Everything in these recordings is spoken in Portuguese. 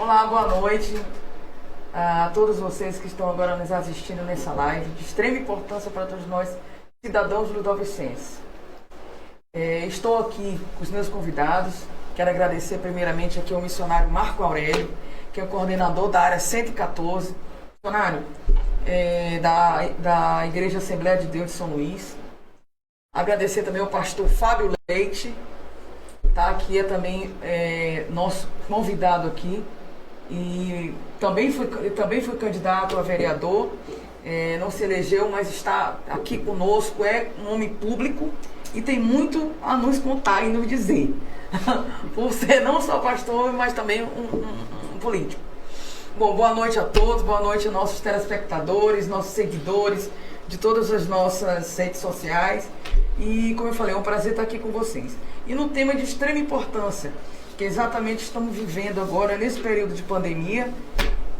Olá, boa noite a todos vocês que estão agora nos assistindo nessa live de extrema importância para todos nós, cidadãos ludovicenses. Estou aqui com os meus convidados. Quero agradecer primeiramente aqui ao missionário Marco Aurélio, que é o coordenador da área 114, missionário da Igreja Assembleia de Deus de São Luís. Agradecer também ao pastor Fábio Leite, tá? Que é também nosso convidado aqui. E também foi candidato a vereador, não se elegeu, mas está aqui conosco, é um homem público e tem muito a nos contar e nos dizer, por ser não só pastor, mas também um político. Bom, boa noite a todos, boa noite aos nossos telespectadores, nossos seguidores de todas as nossas redes sociais. E, como eu falei, é um prazer estar aqui com vocês. E no tema de extrema importância, que exatamente estamos vivendo agora nesse período de pandemia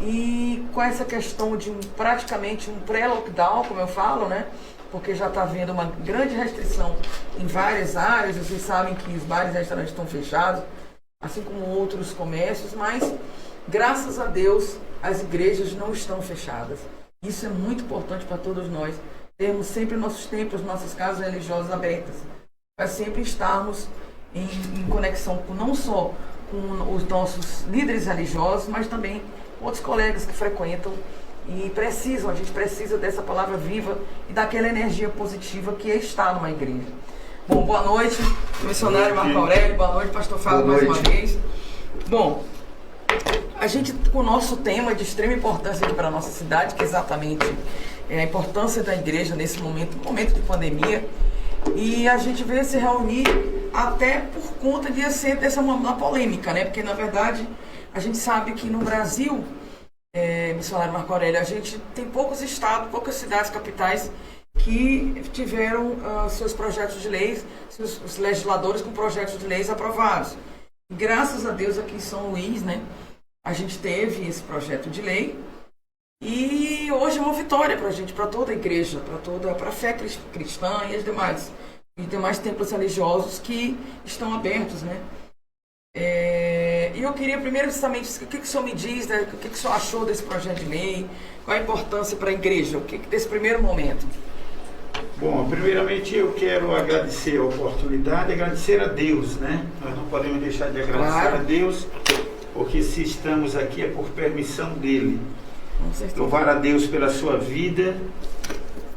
e com essa questão de praticamente um pré-lockdown, como eu falo, né? Porque já está havendo uma grande restrição em várias áreas. Vocês sabem que os bares e restaurantes estão fechados, assim como outros comércios, mas graças a Deus as igrejas não estão fechadas. Isso é muito importante para todos nós, termos sempre nossos templos, nossas casas religiosas abertas, para sempre estarmos em conexão não só com os nossos líderes religiosos, mas também com outros colegas que frequentam e a gente precisa dessa palavra viva e daquela energia positiva que está numa igreja. Bom, boa noite, missionário Marco Aurélio, boa noite, pastor Fábio, mais uma vez. Bom, a gente, com o nosso tema de extrema importância aqui para a nossa cidade, que é exatamente a importância da igreja nesse momento de pandemia, e a gente veio se reunir até por conta de ser dessa uma polêmica, né? Porque, na verdade, a gente sabe que no Brasil, missionário Marco Aurélio, a gente tem poucos estados, poucas cidades capitais que tiveram seus projetos de leis, os legisladores com projetos de leis aprovados. E, graças a Deus, aqui em São Luís, né, a gente teve esse projeto de lei e hoje é uma vitória para a gente, para toda a igreja, para a fé cristã e os demais templos religiosos que estão abertos, né? E eu queria primeiro justamente o que o senhor me diz, né? O que o senhor achou desse projeto de lei, qual a importância para a igreja, desse primeiro momento? Bom, primeiramente eu quero agradecer a oportunidade, agradecer a Deus, né? Nós não podemos deixar de agradecer a Deus, porque se estamos aqui é por permissão dele. Louvar a Deus pela sua vida,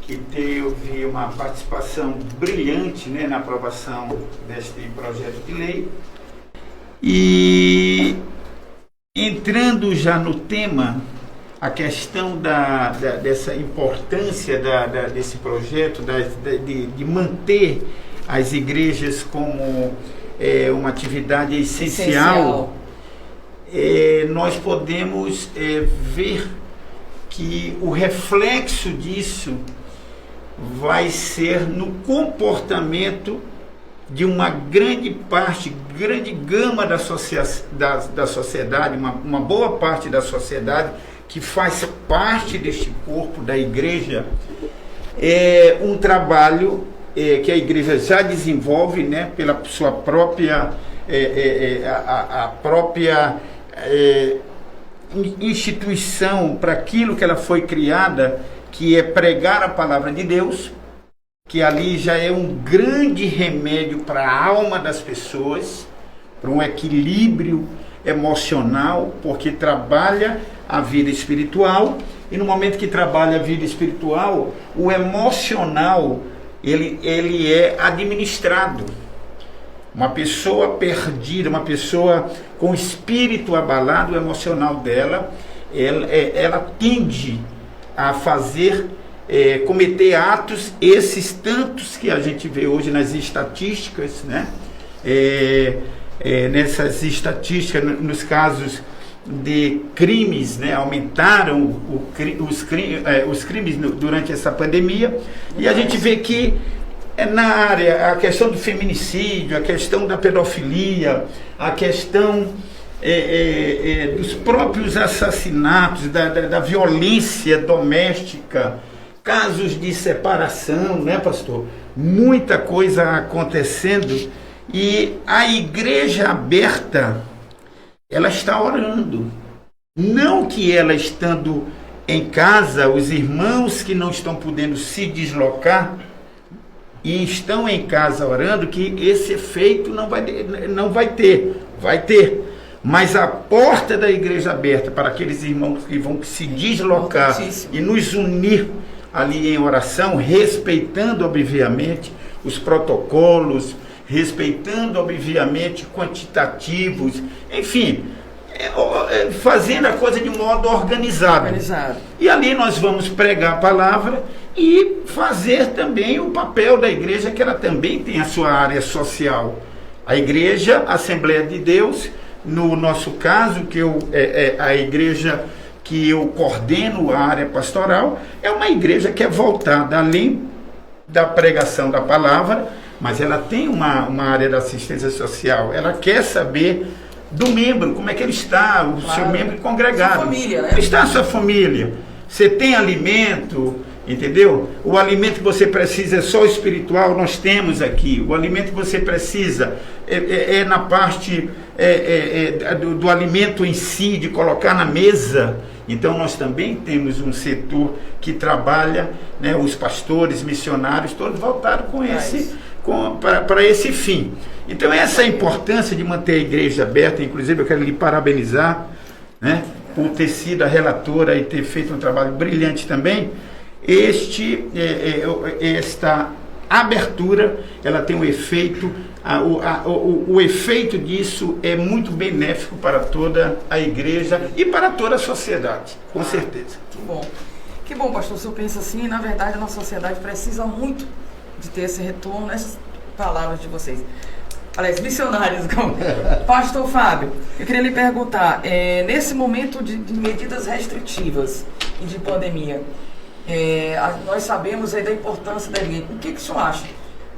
que teve uma participação brilhante, né, na aprovação deste projeto de lei. E entrando já no tema, a questão dessa importância desse projeto, de manter as igrejas como uma atividade essencial. Nós podemos ver que o reflexo disso vai ser no comportamento de uma grande parte, grande gama da sociedade, uma boa parte da sociedade que faz parte deste corpo da igreja. É um trabalho que a igreja já desenvolve, né, pela sua própria instituição, para aquilo que ela foi criada, que é pregar a palavra de Deus, que ali já é um grande remédio para a alma das pessoas, para um equilíbrio emocional, porque trabalha a vida espiritual, e no momento que trabalha a vida espiritual, o emocional ele é administrado. Uma pessoa perdida, uma pessoa com o espírito abalado, o emocional dela, ela tende a cometer atos, esses tantos que a gente vê hoje nas estatísticas, né? Nessas estatísticas, nos casos de crimes, né? Aumentaram os crimes durante essa pandemia, e a gente vê que na área, a questão do feminicídio, a questão da pedofilia, a questão dos próprios assassinatos, da violência doméstica, casos de separação, né, pastor? Muita coisa acontecendo, e a igreja aberta, ela está orando, Não que ela estando em casa, os irmãos que não estão podendo se deslocar e estão em casa orando, que esse efeito não vai ter. Vai ter. Mas a porta da igreja aberta para aqueles irmãos que vão se deslocar e nos unir ali em oração, respeitando obviamente os protocolos, respeitando obviamente quantitativos, enfim, fazendo a coisa de modo organizado. E ali nós vamos pregar a palavra e fazer também o papel da igreja, que ela também tem a sua área social. A igreja, a Assembleia de Deus, no nosso caso, que a igreja que eu coordeno a área pastoral, é uma igreja que é voltada além da pregação da palavra, mas ela tem uma área da assistência social. Ela quer saber do membro, como é que ele está, o seu membro congregado. Sua família, né? Como está a sua família? Você tem alimento? Entendeu? O alimento que você precisa é só espiritual, nós temos aqui. O alimento que você precisa é na parte do alimento em si, de colocar na mesa. Então nós também temos um setor que trabalha, né, os pastores, missionários, todos voltados para esse fim. Então essa é a importância de manter a igreja aberta. Inclusive eu quero lhe parabenizar, né, por ter sido a relatora e ter feito um trabalho brilhante também. Esta abertura, ela tem um efeito, o efeito disso é muito benéfico para toda a igreja e para toda a sociedade, com certeza. Que bom, pastor, o senhor pensa assim. Na verdade, a nossa sociedade precisa muito de ter esse retorno, nessas palavras de vocês. Aliás, missionários. Pastor Fábio, eu queria lhe perguntar, nesse momento de medidas restritivas e de pandemia, nós sabemos aí da importância da igreja. O que o senhor acha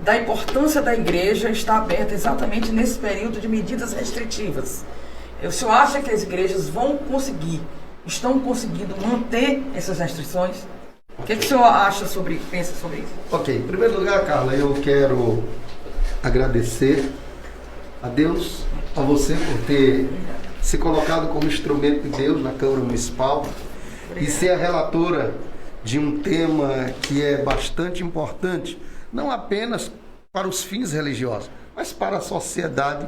da importância da igreja estar aberta exatamente nesse período de medidas restritivas? O senhor acha que as igrejas estão conseguindo manter essas restrições? O que o senhor pensa sobre isso? Ok, em primeiro lugar, Carla, eu quero agradecer a Deus, a você por ter se colocado como instrumento de Deus na Câmara Municipal e ser a relatora de um tema que é bastante importante, não apenas para os fins religiosos, mas para a sociedade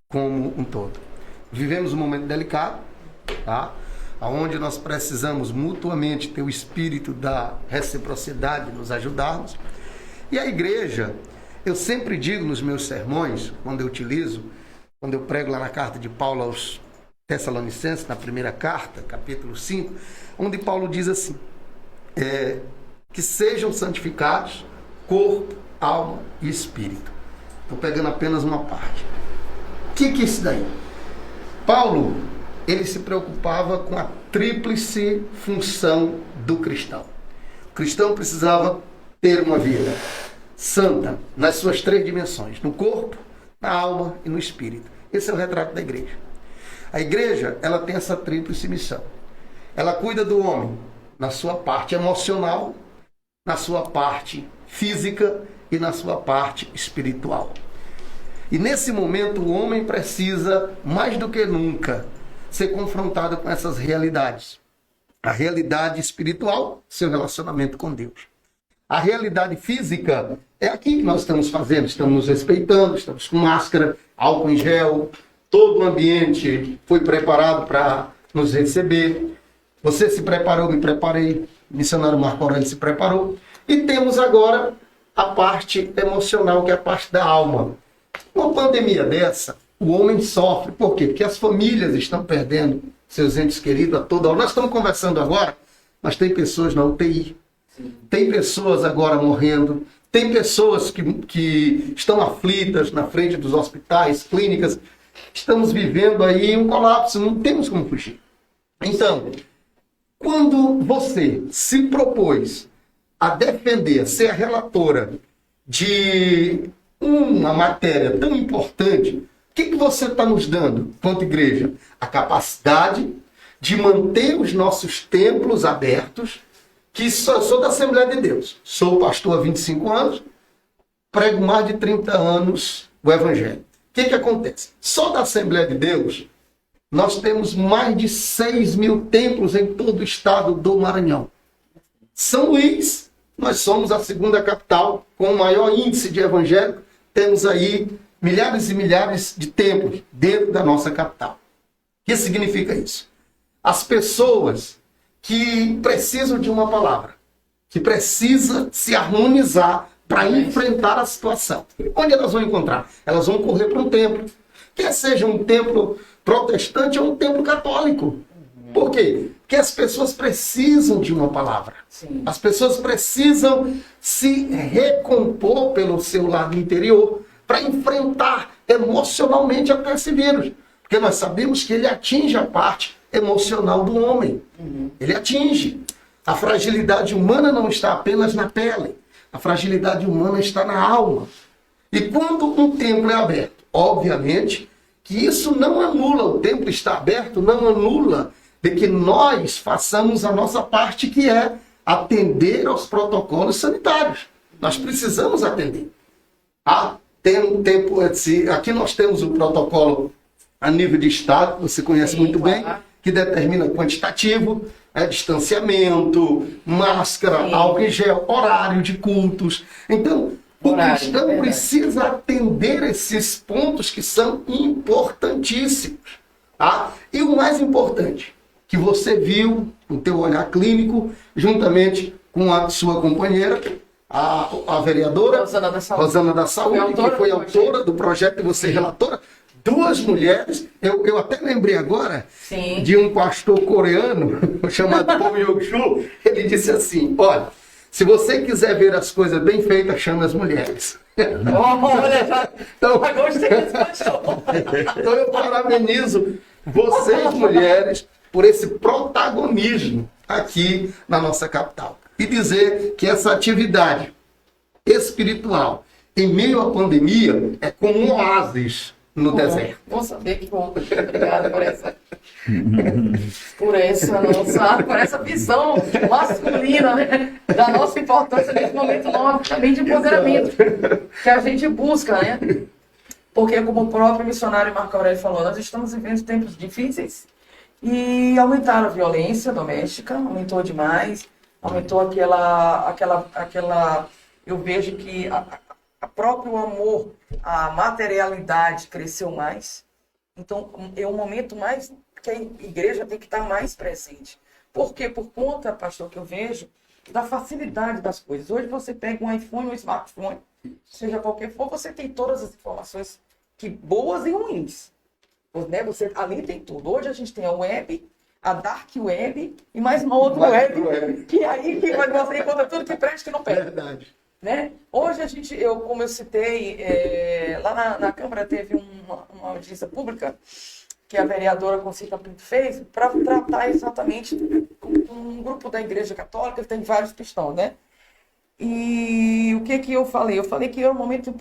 como um todo. Vivemos um momento delicado, tá? Onde nós precisamos mutuamente ter o espírito da reciprocidade, nos ajudarmos. E a igreja, eu sempre digo nos meus sermões, quando eu prego lá na carta de Paulo aos Tessalonicenses, na primeira carta, capítulo 5, onde Paulo diz assim, que sejam santificados corpo, alma e espírito. Estou pegando apenas uma parte. O que é isso daí? Paulo, ele se preocupava com a tríplice função do cristão. O cristão precisava ter uma vida santa nas suas 3 dimensões, no corpo, na alma e no espírito. Esse é o retrato da igreja. A igreja, ela tem essa tríplice missão. Ela cuida do homem na sua parte emocional, na sua parte física e na sua parte espiritual. E nesse momento o homem precisa, mais do que nunca, ser confrontado com essas realidades. A realidade espiritual, seu relacionamento com Deus. A realidade física é aqui que nós estamos fazendo, estamos nos respeitando, estamos com máscara, álcool em gel, todo o ambiente foi preparado para nos receber. Você se preparou, me preparei, o missionário Marco Aurélio se preparou. E temos agora a parte emocional, que é a parte da alma. Uma pandemia dessa, o homem sofre. Por quê? Porque as famílias estão perdendo seus entes queridos a toda hora. Nós estamos conversando agora, mas tem pessoas na UTI. Tem pessoas agora morrendo. Tem pessoas que estão aflitas na frente dos hospitais, clínicas. Estamos vivendo aí um colapso, não temos como fugir. Então, quando você se propôs a defender, ser a relatora de uma matéria tão importante, o que você está nos dando, quanto igreja? A capacidade de manter os nossos templos abertos, que sou da Assembleia de Deus. Sou pastor há 25 anos, prego mais de 30 anos o Evangelho. O que acontece? Só da Assembleia de Deus, nós temos mais de 6 mil templos em todo o estado do Maranhão. São Luís, nós somos a segunda capital com o maior índice de evangélico. Temos aí milhares e milhares de templos dentro da nossa capital. O que significa isso? As pessoas que precisam de uma palavra, que precisam se harmonizar para enfrentar a situação. Onde elas vão encontrar? Elas vão correr para um templo. Quer seja um templo protestante ou um templo católico. Por quê? Porque as pessoas precisam de uma palavra. Sim. As pessoas precisam se recompor pelo seu lado interior para enfrentar emocionalmente até esse vírus. Porque nós sabemos que ele atinge a parte emocional do homem. Ele atinge. A fragilidade humana não está apenas na pele. A fragilidade humana está na alma. E quando um templo é aberto, obviamente que isso não anula, o templo está aberto, não anula de que nós façamos a nossa parte, que é atender aos protocolos sanitários. Nós precisamos atender. Aqui nós temos o protocolo a nível de estado, você conhece muito bem, que determina quantitativo, distanciamento, máscara, álcool em gel, horário de cultos. Então, o cristão precisa atender esses pontos que são importantíssimos. Tá? E o mais importante, que você viu no teu olhar clínico, juntamente com a sua companheira, a vereadora Rosana da Saúde, que foi autora do projeto e você relatora, duas mulheres. Eu até lembrei agora de um pastor coreano chamado Paul Yong-Soo. Ele disse assim: olha, se você quiser ver as coisas bem feitas, chame as mulheres. Olha, então, gostei desse pastor. Então eu parabenizo vocês, mulheres, por esse protagonismo aqui na nossa capital. E dizer que essa atividade espiritual em meio à pandemia é como um oásis no deserto. Vou saber que bom. Obrigada por essa visão masculina, né, da nossa importância nesse momento novo também de empoderamento que a gente busca, né? Porque, como o próprio missionário Marco Aurélio falou, nós estamos vivendo tempos difíceis e aumentaram a violência doméstica, aumentou demais, aumentou aquela eu vejo que a próprio amor, a materialidade cresceu mais. Então, é um momento mais que a igreja tem que estar mais presente. Por quê? Por conta, pastor, que eu vejo da facilidade das coisas. Hoje você pega um iPhone, um smartphone, seja qualquer for, você tem todas as informações, que boas e ruins. Né? Você ali tem tudo. Hoje a gente tem a web, a dark web e mais uma outra web, que aí que você encontra tudo que presta e que não perde. Verdade. Né? Hoje como eu citei, lá na Câmara teve uma audiência pública que a vereadora Concita Pinto fez para tratar exatamente com um grupo da Igreja Católica, que tem vários cristãos, né? E o que eu falei? Eu falei que é o momento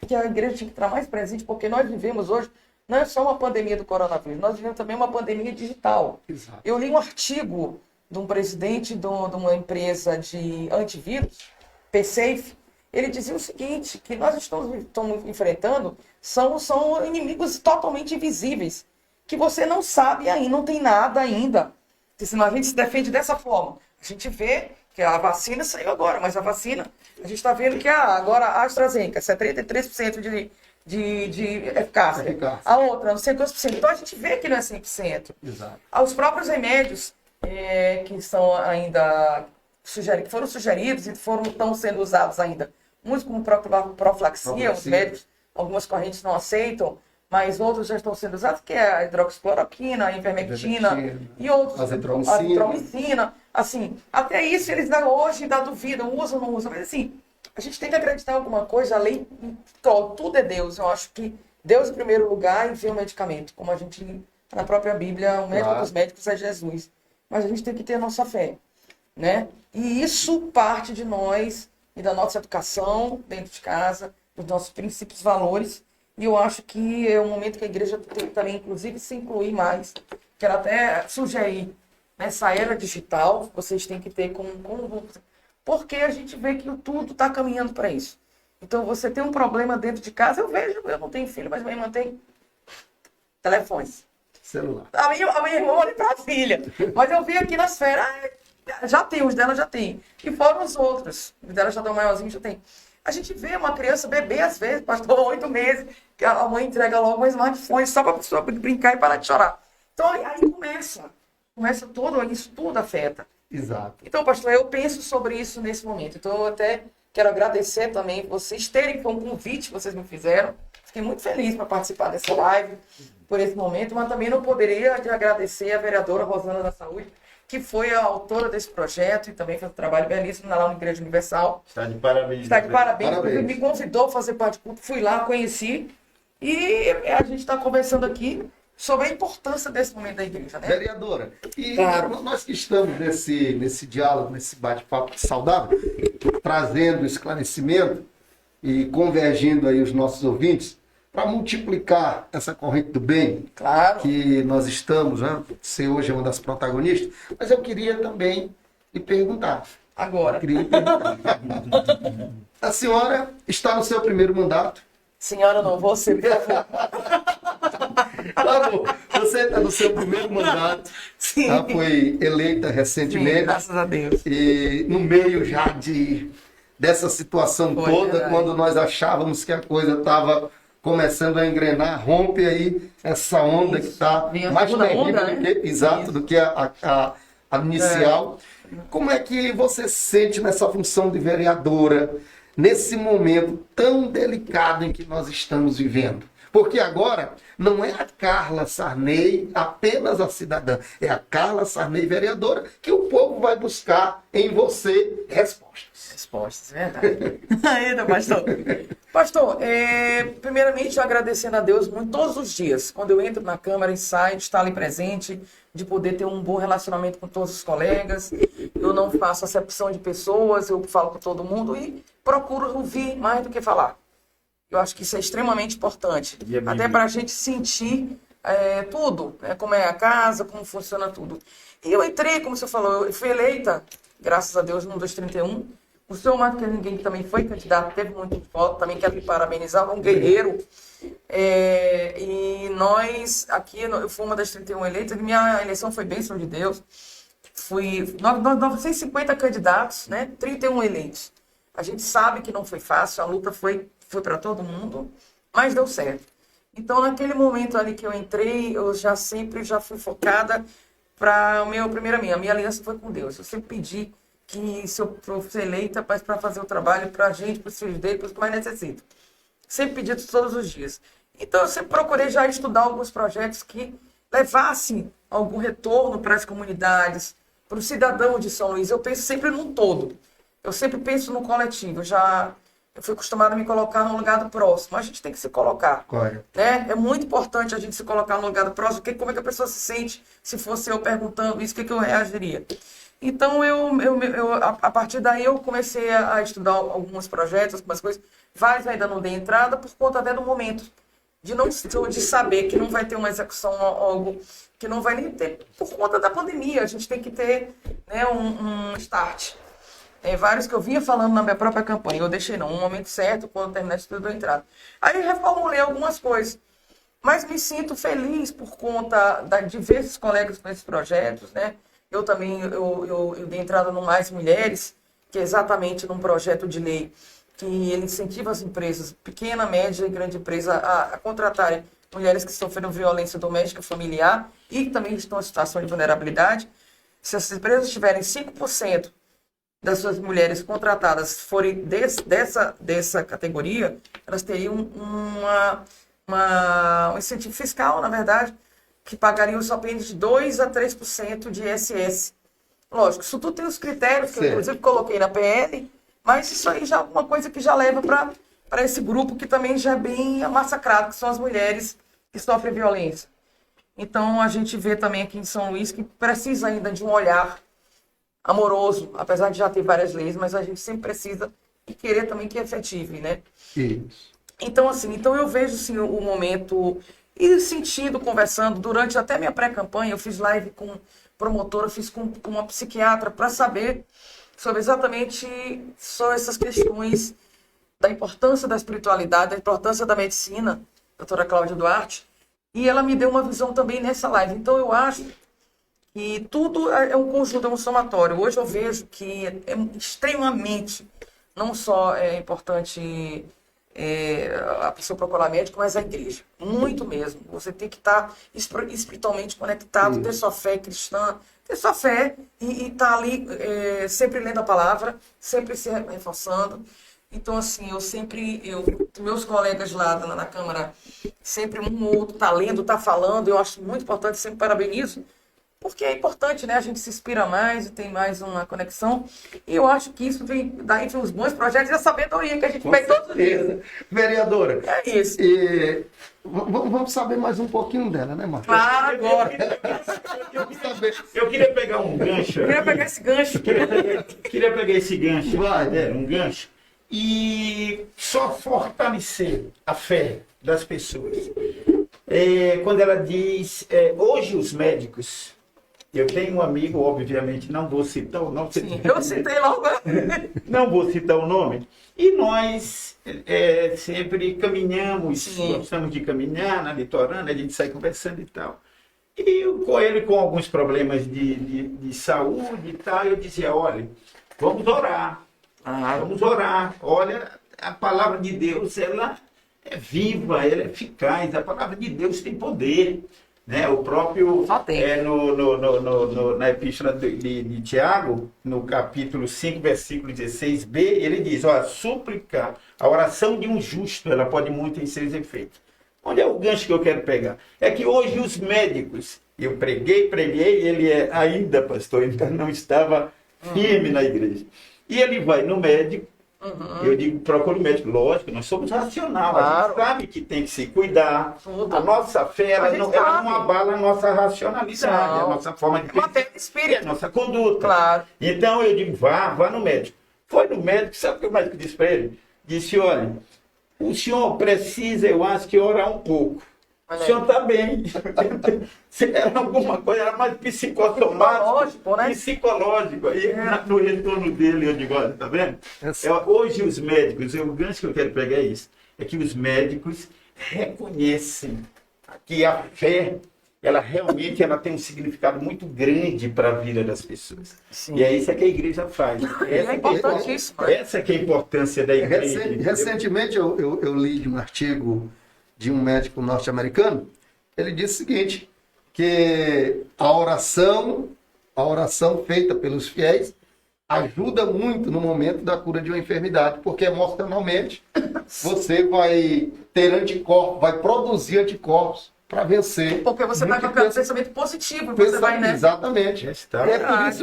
que a igreja tinha que estar mais presente, porque nós vivemos hoje, não é só uma pandemia do coronavírus, nós vivemos também uma pandemia digital. Exato. Eu li um artigo de um presidente de uma empresa de antivírus, PSafe. Ele dizia o seguinte, que nós estamos enfrentando são inimigos totalmente invisíveis, que você não sabe ainda, não tem nada ainda. Senão a gente se defende dessa forma. A gente vê que a vacina saiu agora, mas a vacina, a gente está vendo que agora a AstraZeneca, 73% de eficácia. A outra, não sei quantos por cento. Então a gente vê que não é 100%. Exato. Os próprios remédios que são ainda que foram sugeridos e estão sendo usados ainda. Muitos como profilaxia, os médicos, algumas correntes não aceitam, mas outros já estão sendo usados, que é a hidroxicloroquina, a ivermectina e outros. A azitromicina. Assim, até isso eles hoje ainda duvidam, usam ou não usam. Mas assim, a gente tem que acreditar em alguma coisa, além de tudo é Deus. Eu acho que Deus em primeiro lugar e vem o medicamento. Como a gente, na própria Bíblia, o médico dos médicos é Jesus. Mas a gente tem que ter a nossa fé, né? E isso parte de nós e da nossa educação dentro de casa, dos nossos princípios, valores. E eu acho que é um momento que a igreja tem que também, inclusive, se incluir mais. Quero até sugerir, nessa era digital, vocês têm que ter porque a gente vê que tudo está caminhando para isso. Então, você tem um problema dentro de casa, eu não tenho filho, mas minha irmã tem telefones. Celular. A minha irmã olha pra filha. Mas eu vi aqui nas férias, já tem, os dela já tem. E fora os outros. Os dela já estão maiorzinhos, já tem. A gente vê uma criança bebê, às vezes, pastor, 8 meses, que a mãe entrega logo um smartphone só pra pessoa brincar e parar de chorar. Então aí começa todo, isso tudo afeta. Exato. Então, pastor, eu penso sobre isso nesse momento. Então, eu até quero agradecer também vocês terem, foi um convite que vocês me fizeram. Fiquei muito feliz para participar dessa live, por esse momento, mas também não poderia de agradecer a vereadora Rosana da Saúde, que foi a autora desse projeto e também fez um trabalho belíssimo lá na Igreja Universal. Está de parabéns. Está de parabéns. Parabéns. Me convidou a fazer parte do culto, fui lá, conheci. E a gente está conversando aqui sobre a importância desse momento da igreja, né? Vereadora, e Claro. nós que estamos nesse diálogo, nesse bate-papo saudável, trazendo esclarecimento e convergindo aí os nossos ouvintes, para multiplicar essa corrente do bem Claro. que nós estamos, né? Você hoje é uma das protagonistas, mas eu queria também lhe perguntar. Agora. A senhora está no seu primeiro mandato. Senhora, não, você, por favor. Claro, você está no seu primeiro mandato, Sim. tá? Foi eleita Sim, recentemente. graças a Deus. E no meio já dessa situação Foi, toda, verdade. quando nós achávamos que a coisa estava começando a engrenar, rompe aí essa onda que está Vem a mais segunda terrível onda, do né? que, exato, Isso. do que a inicial. Como é que você se sente nessa função de vereadora, nesse momento tão delicado em que nós estamos vivendo? Porque agora não é a Carla Sarney apenas a cidadã, é a Carla Sarney vereadora que o povo vai buscar em você respostas. Respostas, verdade. Ainda, pastor. Pastor, primeiramente eu agradecendo a Deus muito todos os dias. Quando eu entro na Câmara e saio, de estar ali presente, de poder ter um bom relacionamento com todos os colegas. Eu não faço acepção de pessoas, eu falo com todo mundo e procuro ouvir mais do que falar. Eu acho que isso é extremamente importante. E a Bíblia? Até para a gente sentir tudo, né? Como é a casa, como funciona tudo. E eu entrei, como você falou, eu fui eleita, graças a Deus, no 231. O senhor, mais do que ninguém, que também foi candidato, teve muito voto, também quero lhe parabenizar, um guerreiro. E nós, aqui, eu fui uma das 31 eleitas, e minha eleição foi bênção de Deus. Fui 950 candidatos, né? 31 eleitos. A gente sabe que não foi fácil, a luta foi para todo mundo, mas deu certo. Então, naquele momento ali que eu entrei, eu já fui focada para a minha aliança foi com Deus. Eu sempre pedi que se eu fosse eleita para fazer o trabalho para a gente, para os filhos dele, para os que mais necessitam. Sempre pedi isso todos os dias. Então, eu sempre procurei já estudar alguns projetos que levassem algum retorno para as comunidades, para o cidadão de São Luís. Eu penso sempre num todo. Eu sempre penso no coletivo. Eu fui acostumada a me colocar no lugar do próximo. A gente tem que se colocar. Correto. Né? É muito importante a gente se colocar no lugar do próximo. Como é que a pessoa se sente se fosse eu perguntando isso, o que eu reagiria? Então, a partir daí, eu comecei a estudar alguns projetos, algumas coisas. Vários ainda não dei entrada por conta até do momento. De saber que não vai ter uma execução, algo que não vai nem ter por conta da pandemia. A gente tem que ter, né, um start. Vários que eu vinha falando na minha própria campanha. Eu deixei no momento certo, quando terminar de tudo, eu entrada. Aí eu reformulei algumas coisas. Mas me sinto feliz por conta de ver esses colegas com esses projetos, né? Eu também eu dei entrada no Mais Mulheres, que é exatamente num projeto de lei que ele incentiva as empresas, pequena, média e grande empresa, a contratarem mulheres que sofreram violência doméstica familiar e que também estão em situação de vulnerabilidade. Se as empresas tiverem 5% das suas mulheres contratadas forem dessa categoria, elas teriam um incentivo fiscal, na verdade, que pagariam só apenas de 2% a 3% de ISS. Lógico, isso tudo tem os critérios que eu, inclusive, coloquei na PL, mas isso aí já é alguma coisa que já leva para esse grupo que também já é bem massacrado, que são as mulheres que sofrem violência. Então, a gente vê também aqui em São Luís que precisa ainda de um olhar amoroso, apesar de já ter várias leis, mas a gente sempre precisa e querer também que efetive, né? Isso. Então, assim, eu vejo assim, o momento e sentindo, conversando, durante até minha pré-campanha, eu fiz live com promotora, fiz com uma psiquiatra para saber sobre exatamente essas questões da importância da espiritualidade, da importância da medicina, doutora Cláudia Duarte, E ela me deu uma visão também nessa live. Então, eu acho que tudo é um conjunto, é um somatório. Hoje eu vejo que é extremamente, não só é importante a pessoa procurar médico, mas a igreja. Muito mesmo. Você tem que estar espiritualmente conectado, ter sua fé cristã, ter sua fé e estar ali sempre lendo a palavra, sempre se reforçando. Então, assim, meus colegas lá na Câmara, sempre um ou outro tá lendo, tá falando, eu acho muito importante, sempre parabenizo, porque é importante, né? A gente se inspira mais e tem mais uma conexão. E eu acho que isso vem daí de uns bons projetos e a sabedoria que a gente vai todos os dias. Vereadora, É isso. Vamos saber mais um pouquinho dela, né, Marcos? Claro, agora. Eu queria pegar um gancho. Eu queria pegar esse gancho. Queria pegar esse gancho. Vai. Um gancho. E só fortalecer a fé das pessoas. Quando ela diz, hoje os médicos, eu tenho um amigo, obviamente, não vou citar o nome. Sim, eu citei logo. Não vou citar o nome. E nós sempre caminhamos, Sim. gostamos de caminhar na litorânea, a gente sai conversando e tal. E com ele com alguns problemas de saúde e tal, eu dizia, olha, vamos orar. Vamos orar. Olha, a palavra de Deus, ela é viva, ela é eficaz. A palavra de Deus tem poder. Né? O próprio, na epístola de Tiago, no capítulo 5, versículo 16b, ele diz, ó, súplica, a oração de um justo, ela pode muito em seus efeitos. Onde é o gancho que eu quero pegar? É que hoje os médicos, eu preguei, ele ainda, pastor, ainda não estava firme na igreja. E ele vai no médico, eu digo, procura o médico, lógico, nós somos racionais, claro. A gente sabe que tem que se cuidar, a nossa fé, ela não abala a nossa racionalidade, a nossa forma de pensar, a nossa conduta. Claro. Então eu digo, vá no médico. Foi no médico, sabe o que o médico disse para ele? Disse, olha, o senhor precisa, eu acho que orar um pouco. O senhor está bem. Se era alguma coisa, era mais psicossomático, né? Psicológico. Aí no retorno dele, eu digo, olha, tá vendo? Hoje os médicos, o gancho que eu quero pegar é isso, é que os médicos reconhecem que a fé, ela realmente tem um significado muito grande para a vida das pessoas. Sim. E é isso que a igreja faz. É importantíssimo. Essa que é a importância da igreja. Recentemente eu li de um artigo de um médico norte-americano, ele disse o seguinte, que a oração feita pelos fiéis ajuda muito no momento da cura de uma enfermidade, porque emocionalmente você vai ter anticorpos, vai produzir anticorpos para vencer. Porque você vai com aquele pensamento positivo, você vai, né? Exatamente.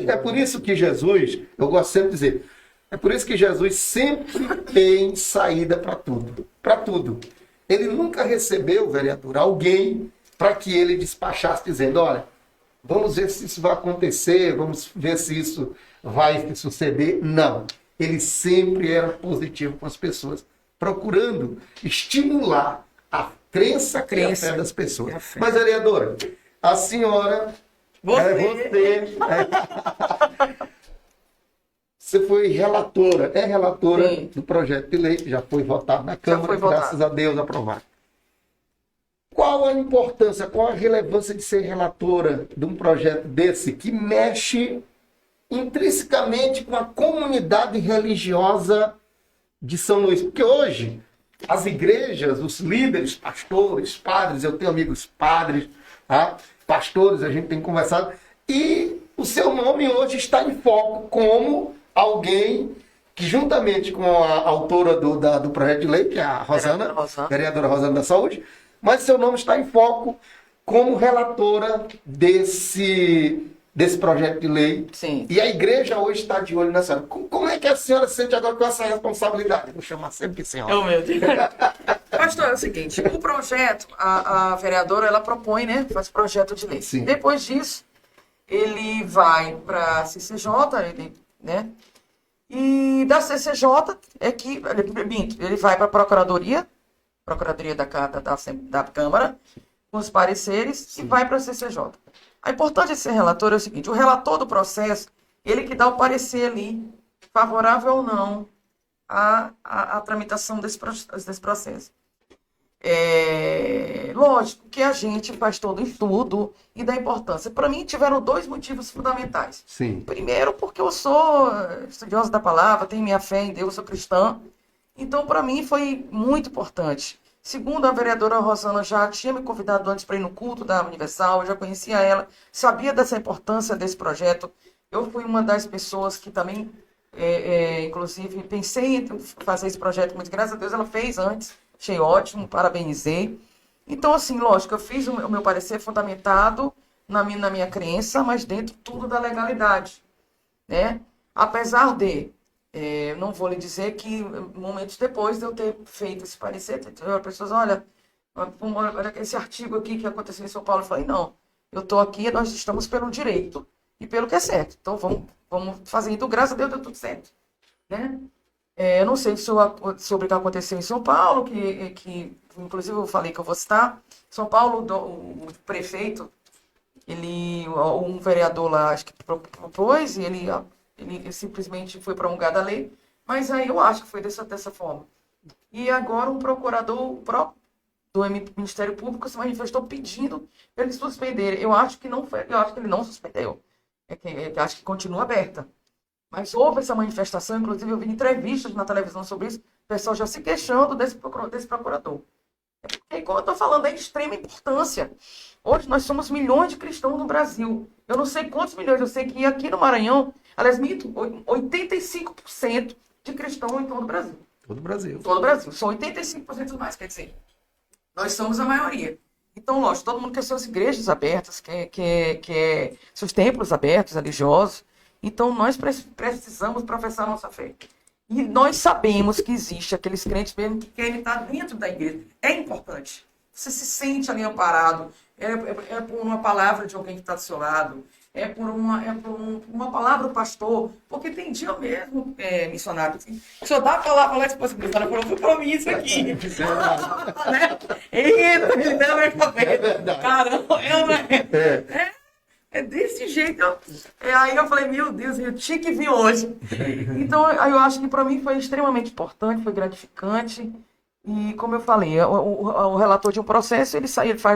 É por isso que Jesus, eu gosto sempre de dizer, é por isso que Jesus sempre tem saída para tudo. Para tudo. Ele nunca recebeu, vereador, alguém para que ele despachasse dizendo, olha, vamos ver se isso vai acontecer, vamos ver se isso vai suceder. Não. Ele sempre era positivo com as pessoas, procurando estimular a crença e a fé das pessoas. Mas, vereadora, a senhora... Você foi relatora, Sim. do projeto de lei, já foi votado na Câmara, graças a Deus aprovado. Qual a importância, qual a relevância de ser relatora de um projeto desse que mexe intrinsecamente com a comunidade religiosa de São Luís? Porque hoje as igrejas, os líderes, pastores, padres, eu tenho amigos padres, pastores, a gente tem conversado, e o seu nome hoje está em foco como alguém que, juntamente com a autora do projeto de lei, que é a vereadora Rosana da Saúde, mas seu nome está em foco como relatora desse projeto de lei. Sim. E a igreja hoje está de olho nessa. Como é que a senhora se sente agora com essa responsabilidade? Vou chamar sempre de senhora. Oh, meu Deus. Pastor, é o seguinte, o projeto, a vereadora, ela propõe, né, faz projeto de lei. Sim. Depois disso, ele vai para a CCJ, né? E da CCJ ele vai para a Procuradoria da Câmara, com os pareceres, Sim. E vai para a CCJ. A importância de ser relator é o seguinte, o relator do processo, ele que dá o parecer ali, favorável ou não à tramitação desse processo. Lógico que a gente faz todo o estudo e dá importância. Para mim, tiveram 2 motivos fundamentais. Sim. Primeiro, porque eu sou estudiosa da palavra, tenho minha fé em Deus, sou cristã. Então, para mim, foi muito importante. Segundo, a vereadora Rosana já tinha me convidado antes para ir no culto da Universal, eu já conhecia ela, sabia dessa importância desse projeto. Eu fui uma das pessoas que também, inclusive, pensei em fazer esse projeto, mas graças a Deus ela fez antes. Achei ótimo, parabenizei. Então, assim, lógico, eu fiz o meu parecer fundamentado na minha crença, mas dentro tudo da legalidade, né? Apesar de, não vou lhe dizer que momentos depois de eu ter feito esse parecer, as pessoas, olha esse artigo aqui que aconteceu em São Paulo, eu falei, não, eu estou aqui, nós estamos pelo direito e pelo que é certo. Então, vamos fazer. Então, graças a Deus, deu tudo certo, né? Eu não sei sobre o que aconteceu em São Paulo, que inclusive eu falei que eu vou citar. São Paulo, o prefeito, um vereador lá, acho que propôs, e ele simplesmente foi promulgada a lei, mas aí eu acho que foi dessa forma. E agora um procurador próprio do Ministério Público se manifestou pedindo para ele suspender. Eu acho que não foi, eu acho que ele não suspendeu. Eu acho que continua aberta. Mas houve essa manifestação, inclusive eu vi entrevistas na televisão sobre isso, o pessoal já se queixando desse procurador. Porque, como eu estou falando, é de extrema importância. Hoje nós somos milhões de cristãos no Brasil. Eu não sei quantos milhões, eu sei que aqui no Maranhão, aliás, 85% de cristãos em todo o Brasil. Todo o Brasil. Todo o Brasil. São 85% mais, quer dizer. Nós somos a maioria. Então, lógico, todo mundo quer suas igrejas abertas, quer seus templos abertos, religiosos. Então, nós precisamos professar nossa fé. E nós sabemos que existe aqueles crentes mesmo que querem estar dentro da igreja. É importante. Você se sente ali amparado. É por uma palavra de alguém que está do seu lado. É por uma palavra do pastor. Porque tem dia mesmo, missionário, assim, o senhor dá a palavra lá, tipo assim, falou para mim isso aqui. Né? Eita, ele deu a minha cabeça. Caramba, é desse jeito. Aí eu falei, meu Deus, eu tinha que vir hoje. Então, eu acho que para mim foi extremamente importante, foi gratificante. E, como eu falei, o relator de um processo, ele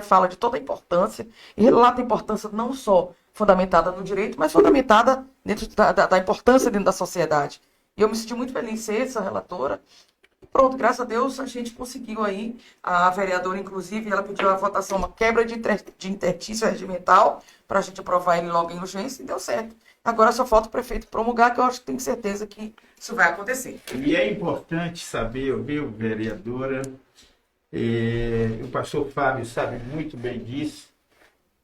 fala de toda a importância, e relata a importância não só fundamentada no direito, mas fundamentada dentro da importância dentro da sociedade. E eu me senti muito feliz em ser essa relatora. E pronto, graças a Deus, a gente conseguiu aí, a vereadora, inclusive, ela pediu a votação, uma quebra de interstício regimental, para a gente aprovar ele logo em urgência, e deu certo. Agora só falta o prefeito promulgar, que eu acho que tenho certeza que isso vai acontecer. E é importante saber, viu, vereadora, o pastor Fábio sabe muito bem disso,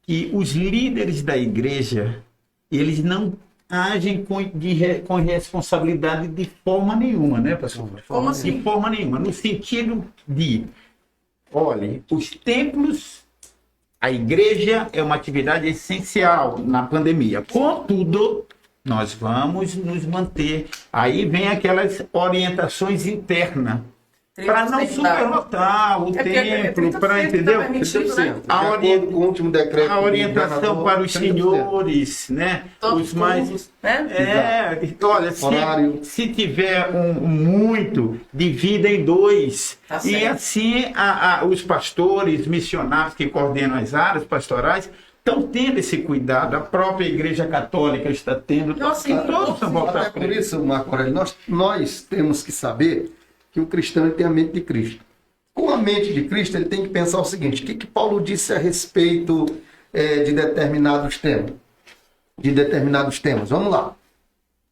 que os líderes da igreja, eles não agem com responsabilidade de forma nenhuma, né, pastor? Como assim? De forma nenhuma, no sentido de, olha, os templos, a igreja é uma atividade essencial na pandemia. Contudo, nós vamos nos manter. Aí vem aquelas orientações internas para não superlotar o templo, para, entendeu? O último decreto. A orientação para os senhores, né? Os mais. Olha, se tiver muito, divida em 2. Tá e certo. assim os pastores, missionários que coordenam as áreas pastorais estão tendo esse cuidado. A própria Igreja Católica está tendo. Todos são voltados. Por isso, Marco Aurélio, nós temos que saber que o cristão tem a mente de Cristo. Com a mente de Cristo, ele tem que pensar o seguinte: o que Paulo disse a respeito de determinados temas? Vamos lá.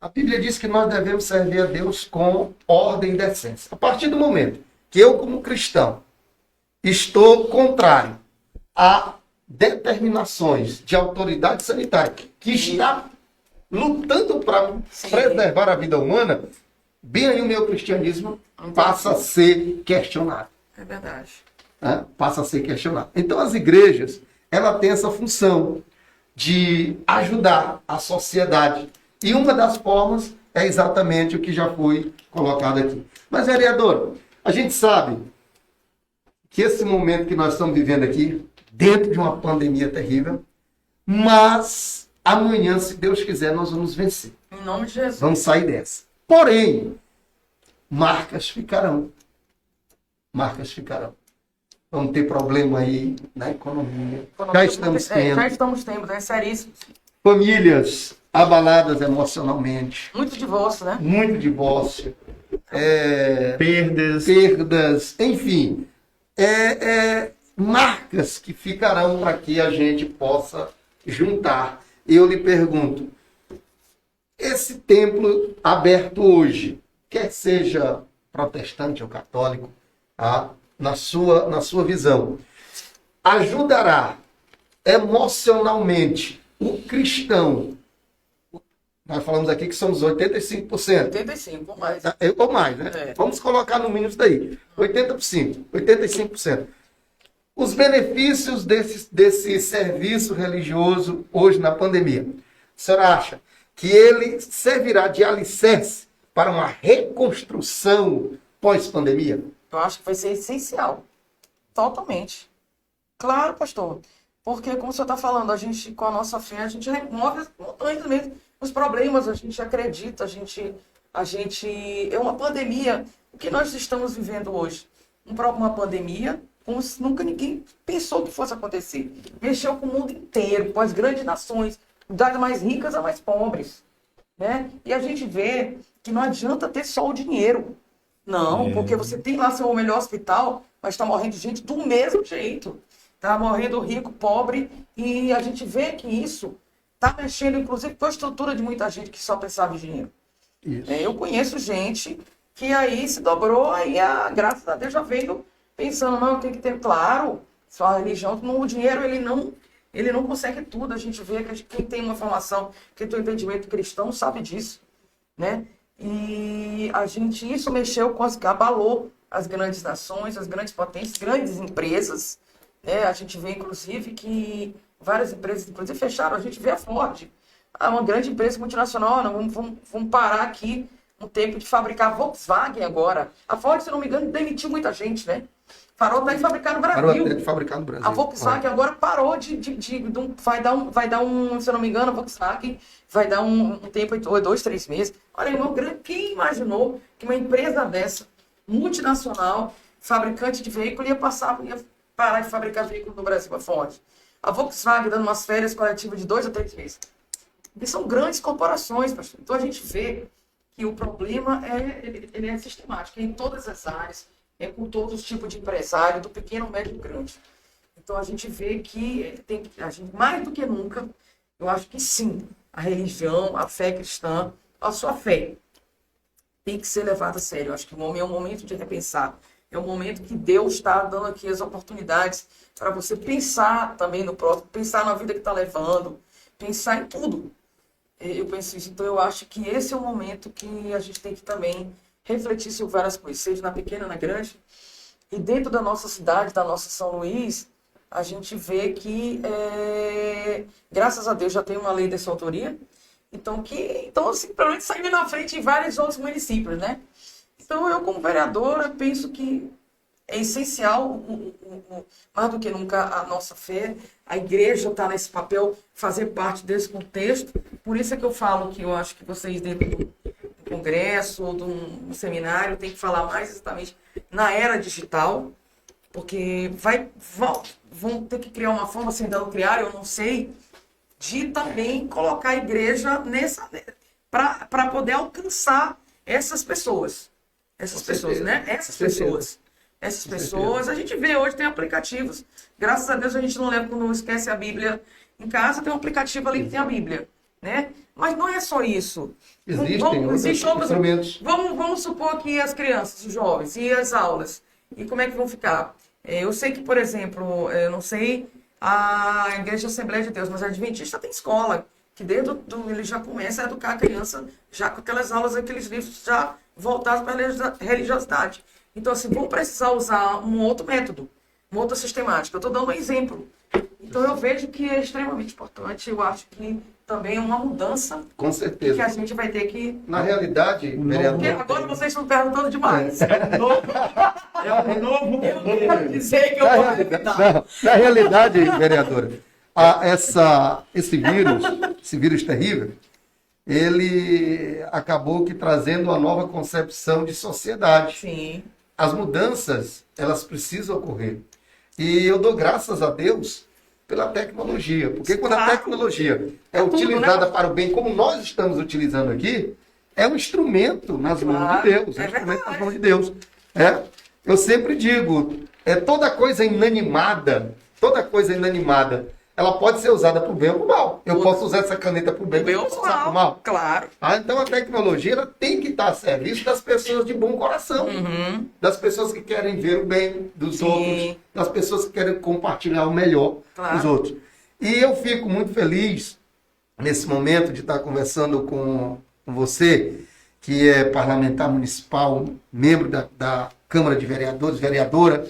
A Bíblia diz que nós devemos servir a Deus com ordem e decência. A partir do momento que eu, como cristão, estou contrário a determinações de autoridade sanitária que está lutando para preservar a vida humana, bem aí o meu cristianismo passa a ser questionado. É verdade. Passa a ser questionado. Então as igrejas, ela tem essa função de ajudar a sociedade. E uma das formas é exatamente o que já foi colocado aqui. Mas, vereador, a gente sabe que esse momento que nós estamos vivendo aqui, dentro de uma pandemia terrível, mas amanhã, se Deus quiser, nós vamos vencer. Em nome de Jesus. Vamos sair dessa. Porém, marcas ficarão. Marcas ficarão. vamos ter problema aí na economia. Já estamos tendo. Já estamos tendo, é seríssimo. Famílias abaladas emocionalmente. Muito divórcio, né? Muito divórcio. Perdas. Enfim. Marcas que ficarão para que a gente possa juntar. Eu lhe pergunto, esse templo aberto hoje, quer seja protestante ou católico, tá? na sua visão, ajudará emocionalmente o cristão? Nós falamos aqui que somos 85%. 85, ou mais. Ou mais, né? É. Vamos colocar no mínimo isso daí. 80%, 85%. Os benefícios desse serviço religioso hoje na pandemia. A senhora acha que ele servirá de alicerce para uma reconstrução pós-pandemia? Eu acho que vai ser essencial. Totalmente. Claro, pastor. Porque, como o senhor está falando, a gente, com a nossa fé, a gente remove as montanhas mesmo, os problemas, a gente acredita, é uma pandemia. O que nós estamos vivendo hoje? Uma pandemia, como se nunca ninguém pensou que fosse acontecer. Mexeu com o mundo inteiro, com as grandes nações, das mais ricas a mais pobres. Né? E a gente vê que não adianta ter só o dinheiro. Não, porque você tem lá seu melhor hospital, mas está morrendo gente do mesmo jeito. Está morrendo rico, pobre, e a gente vê que isso está mexendo, inclusive, com a estrutura de muita gente que só pensava em dinheiro. Eu conheço gente que aí se dobrou, aí graças a Deus já veio pensando, não, tem que ter, claro, só a religião, o dinheiro ele não consegue tudo. A gente vê que quem tem uma formação, quem tem um entendimento cristão sabe disso, né? E isso mexeu abalou as grandes nações, as grandes potências, grandes empresas, né? A gente vê, inclusive, que várias empresas, inclusive, fecharam. A gente vê a Ford, uma grande empresa multinacional, não, vamos parar aqui um tempo de fabricar a Volkswagen agora. A Ford, se não me engano, demitiu muita gente, né? Parou até de fabricar no Brasil. Parou até de fabricar no Brasil. A Volkswagen agora parou vai dar um, se eu não me engano, a Volkswagen vai dar um tempo, 2, 3 meses. Olha, irmão, quem imaginou que uma empresa dessa, multinacional, fabricante de veículo, ia parar de fabricar veículo no Brasil, a Ford? A Volkswagen dando umas férias coletivas de 2 a 3 meses. E são grandes corporações, pastor. Então a gente vê que o problema ele é sistemático, é em todas as áreas, é com todos os tipos de empresário, do pequeno, médio e grande. Então a gente vê que mais do que nunca, eu acho que sim, a religião, a fé cristã, a sua fé tem que ser levada a sério. Eu acho que é um momento de repensar. É um momento que Deus está dando aqui as oportunidades para você pensar também no próximo, pensar na vida que está levando, pensar em tudo. Eu penso isso. Então eu acho que esse é o momento que a gente tem que também refletir sobre várias coisas, seja na pequena, na grande. E dentro da nossa cidade, da nossa São Luís, a gente vê que, graças a Deus, já tem uma lei dessa autoria. Então, assim, pelo menos saindo na frente em vários outros municípios, né? Então, eu, como vereadora, penso que é essencial, mais do que nunca, a nossa fé. A igreja está nesse papel, fazer parte desse contexto. Por isso é que eu falo que eu acho que vocês, dentro do congresso ou de um seminário, tem que falar mais exatamente na era digital, porque vão ter que criar uma forma, se ainda não criar, eu não sei, de também colocar a igreja para poder alcançar essas pessoas. Essas pessoas, né? Essas pessoas, a gente vê hoje, tem aplicativos. Graças a Deus a gente não esquece a Bíblia em casa, tem um aplicativo ali que tem a Bíblia, né? Mas não é só isso. Existem outros instrumentos. Vamos supor que as crianças, os jovens, e as aulas, e como é que vão ficar? Eu sei que, por exemplo, eu não sei a Igreja Assembleia de Deus, mas a Adventista tem escola, que desde ele já começa a educar a criança, já com aquelas aulas, aqueles livros já voltados para a religiosidade. Então, assim, vão precisar usar um outro método, uma outra sistemática. Eu estou dando um exemplo. Então, eu vejo que é extremamente importante. Eu acho que também é uma mudança. Com certeza. Que a gente vai ter que... Na realidade, vereador... Porque agora vocês estão perguntando demais. É um novo... Eu não quero dizer que eu vou evitar. Na realidade, vereadora, esse vírus terrível, ele acabou que trazendo uma nova concepção de sociedade. Sim. As mudanças, elas precisam ocorrer. E eu dou graças a Deus pela tecnologia. Porque quando a tecnologia é utilizada para o bem, como nós estamos utilizando aqui, é um instrumento nas mãos de Deus. É um instrumento nas mãos de Deus. Eu sempre digo, toda coisa inanimada, ela pode ser usada para o bem ou para o mal. Eu posso usar essa caneta para o bem ou para o mal. Claro. Então a tecnologia ela tem que estar a serviço das pessoas de bom coração. Das pessoas que querem ver o bem dos outros. Das pessoas que querem compartilhar o melhor dos outros. E eu fico muito feliz nesse momento de estar conversando com você, que é parlamentar municipal, membro da Câmara de Vereadores, vereadora.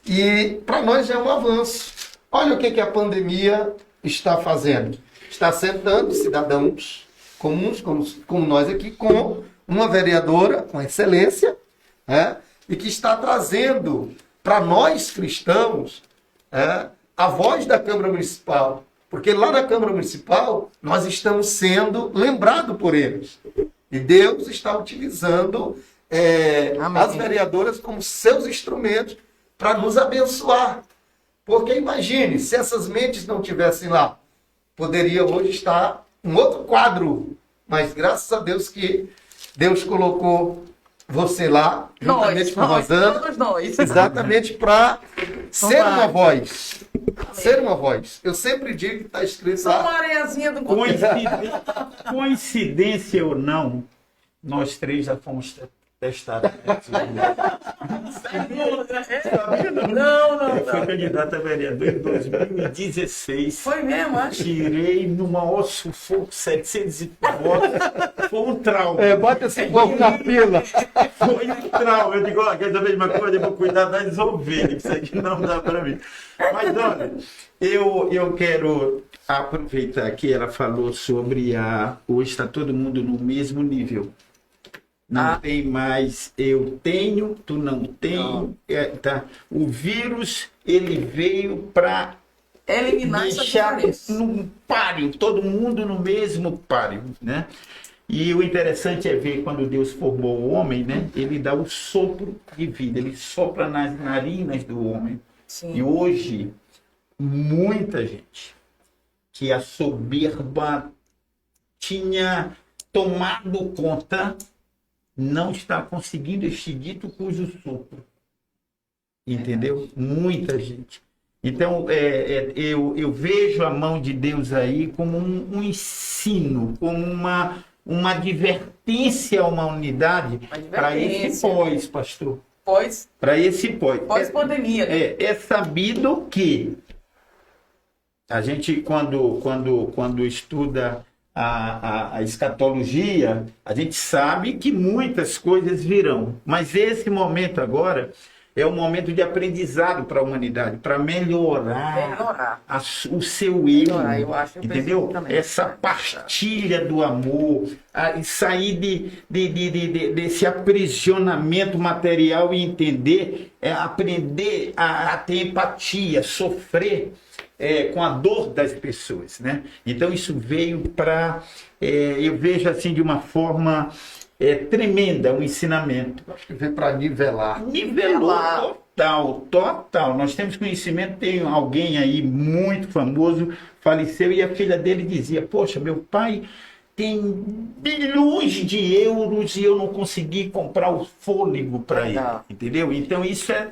E para nós é um avanço. Olha o que a pandemia está fazendo. Está sentando cidadãos comuns, como nós aqui, com uma vereadora com excelência, e que está trazendo para nós cristãos a voz da Câmara Municipal. Porque lá na Câmara Municipal nós estamos sendo lembrados por eles. E Deus está utilizando as vereadoras como seus instrumentos para nos abençoar. Porque imagine, se essas mentes não estivessem lá, poderia hoje estar um outro quadro. Mas graças a Deus que Deus colocou você lá, juntamente com a Rosana, todos nós. exatamente para ser uma voz. Ser uma voz. Eu sempre digo que está escrito Só lá. uma areiazinha do Coincidência ou não, nós três já fomos testados. Não. Eu fui candidato a vereador em 2016. Foi mesmo, acho. Tirei no maior sufoco 700 e votos. Foi um trauma. Bota esse povo na fila. Foi um trauma. Eu digo, quer saber de uma coisa? Eu vou cuidar das ovelhas. Isso aqui não dá para mim. Mas olha, eu quero aproveitar que ela falou sobre hoje está todo mundo no mesmo nível. Não tem mais, eu tenho, tu não tem. Tá. O vírus, ele veio para eliminar deixar num páreo, todo mundo no mesmo páreo, né? E o interessante é ver quando Deus formou o homem, né? Ele dá o sopro de vida, ele sopra nas narinas do homem. Sim. E hoje, muita gente que a soberba tinha tomado conta não está conseguindo este dito cujo sopro. Entendeu? Muita gente. Então, eu vejo a mão de Deus aí como um ensino, como uma advertência a uma unidade para esse pós, pastor. Para esse pós. Pós-pandemia. É sabido que a gente, quando estuda a escatologia, a gente sabe que muitas coisas virão. Mas esse momento agora é um momento de aprendizado para a humanidade, para melhorar o seu eu, entendeu? Essa partilha do amor, sair desse aprisionamento material e entender, aprender a ter empatia, sofrer com a dor das pessoas, né? Então isso veio para, eu vejo assim de uma forma tremenda, um ensinamento. Acho que veio para nivelar. Nivelou total. Nós temos conhecimento, tem alguém aí muito famoso, faleceu e a filha dele dizia, poxa, meu pai tem bilhões de euros e eu não consegui comprar o fôlego para ele, entendeu? Então isso é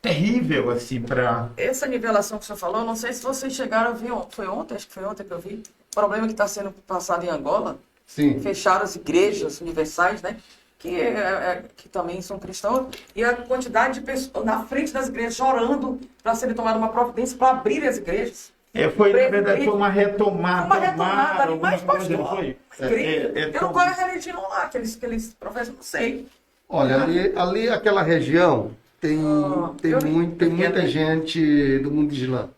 terrível, assim, para... Essa nivelação que o senhor falou, não sei se vocês chegaram a ver, foi ontem, acho que foi ontem que eu vi, o problema que está sendo passado em Angola. Sim. Fecharam as igrejas universais, né? Que também são cristãos, e a quantidade de pessoas na frente das igrejas chorando para serem tomada uma providência para abrir as igrejas. Na verdade, foi uma retomada. Ali, mas pastor, foi. Eu não quero a religião lá, que eles professam, não sei. Olha, ali aquela região tem muita gente do mundo islã.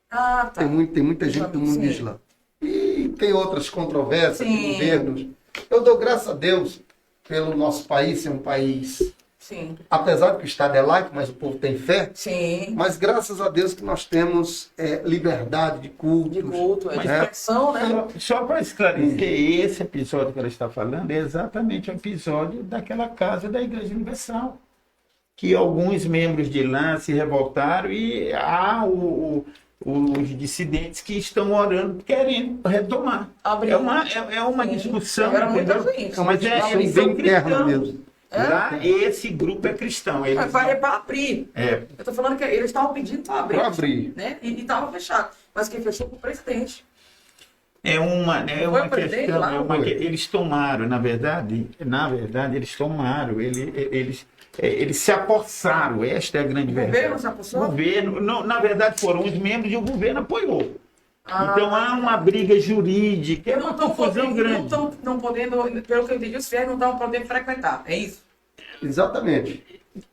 Tá. Tem muita gente do mundo islã. E tem outras controvérsias de governos. Eu dou graças a Deus pelo nosso país ser um país, apesar de que o Estado é laico, mas o povo tem fé. Sim. Mas graças a Deus que nós temos liberdade de culto. De expressão, né? Só para esclarecer, esse episódio que ela está falando é exatamente o episódio daquela casa da Igreja Universal. que alguns membros de lá se revoltaram e há os dissidentes que estão orando, querendo retomar. É uma discussão, Era muita entendeu? gente. Mas Discussão eles são bem interna cristãos. mesmo. Lá, esse grupo é cristão. Eles Vai para abrir. É. Eu tô falando que eles estavam pedindo para abrir. Para abrir. Né? E estava fechado. Mas quem fechou foi o presidente. É uma Foi o presidente questão, lá? eles tomaram, na verdade, eles tomaram, eles se apossaram, esta é a grande verdade. O governo se apossou? O governo, não, na verdade foram os membros e o governo apoiou. Então há uma briga jurídica, é uma confusão grande. Não podendo, pelo que eu entendi, os fiéis não estavam podendo frequentar, é isso? Exatamente.